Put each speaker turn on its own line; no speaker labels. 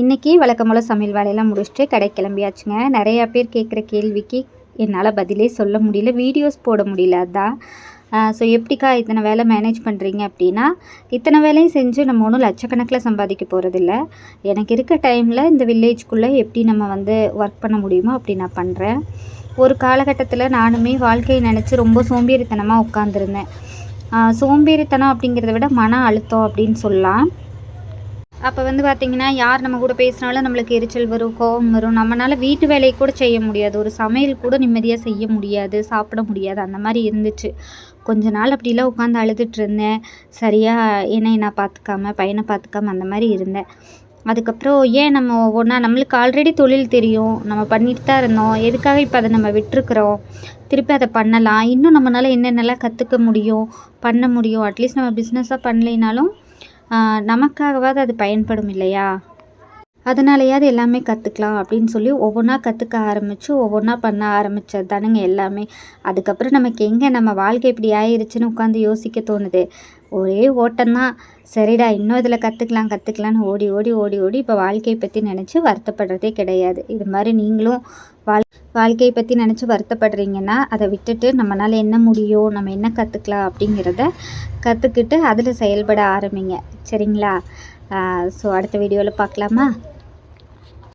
இன்றைக்கி வழக்கம் போல் சமையல் வேலையெல்லாம் முடிச்சுட்டு கடைக்கு கிளம்பியாச்சுங்க. நிறையா பேர் கேட்குற கேள்விக்கு என்னால் பதிலே சொல்ல முடியல, வீடியோஸ் போட முடியல. அதுதான் ஸோ எப்படிக்கா இத்தனை வேலை மேனேஜ் பண்ணுறீங்க அப்படின்னா, இத்தனை வேலையும் செஞ்சு நம்ம ஒன்றும் லட்சக்கணக்கில் சம்பாதிக்க போகிறதில்ல. எனக்கு இருக்க டைமில் இந்த வில்லேஜ்குள்ளே எப்படி நம்ம ஒர்க் பண்ண முடியுமோ அப்படி நான் பண்ணுறேன். ஒரு காலகட்டத்தில் நானுமே வாழ்க்கையை நினச்சி ரொம்ப சோம்பேறித்தனமாக உட்காந்துருந்தேன். சோம்பேறித்தனம் அப்படிங்கிறத விட மன அழுத்தம் அப்படின்னு சொல்லலாம். அப்போ பார்த்திங்கன்னா, யார் நம்ம கூட பேசினாலும் நம்மளுக்கு எரிச்சல் வரும், கோபம் வரும். நம்மளால் வீட்டு வேலையை கூட செய்ய முடியாது, ஒரு சமையல் கூட நிம்மதியாக செய்ய முடியாது, சாப்பிட முடியாது. அந்த மாதிரி இருந்துச்சு. கொஞ்ச நாள் அப்படிலாம் உட்காந்து அழுதுட்டு இருந்தேன். சரியாக என்னை நான் பார்த்துக்காம, பையனை பார்த்துக்காம அந்த மாதிரி இருந்தேன். அதுக்கப்புறம் ஏன் நம்ம ஒவ்வொன்றா, நம்மளுக்கு ஆல்ரெடி தொழில் தெரியும், நம்ம பண்ணிட்டு தான் இருந்தோம், எதுக்காக இப்போ அதை நம்ம விட்டுருக்குறோம், திருப்பி அதை பண்ணலாம். இன்னும் நம்மளால் என்னென்னலாம் கற்றுக்க முடியும், பண்ண முடியும். அட்லீஸ்ட் நம்ம பிஸ்னஸாக பண்ணலைனாலும் நமக்காகவாது அது பயன்படும் இல்லையா? அதனாலையாவது எல்லாமே கற்றுக்கலாம் அப்படின்னு சொல்லி ஒவ்வொன்றா கற்றுக்க ஆரம்பித்து ஒவ்வொன்றா பண்ண ஆரம்பித்தது தானுங்க எல்லாமே. அதுக்கப்புறம் நமக்கு எங்கே நம்ம வாழ்க்கை இப்படி ஆயிடுச்சுன்னு உட்காந்து யோசிக்க தோணுது. ஒரே ஓட்டம்தான். சரிடா, இன்னும் இதில் கற்றுக்கலான்னு ஓடி ஓடி ஓடி ஓடி இப்போ வாழ்க்கையை பற்றி நினச்சி வருத்தப்படுறதே கிடையாது. இது மாதிரி நீங்களும் வாழ்க்கையை பற்றி நினச்சி வருத்தப்படுறீங்கன்னா, அதை விட்டுட்டு நம்மளால் என்ன முடியும், நம்ம என்ன கற்றுக்கலாம் அப்படிங்கிறத கற்றுக்கிட்டு அதில் செயல்பட ஆரம்பிங்க. சரிங்களா? ஸோ அடுத்த வீடியோவில் பார்க்கலாமா?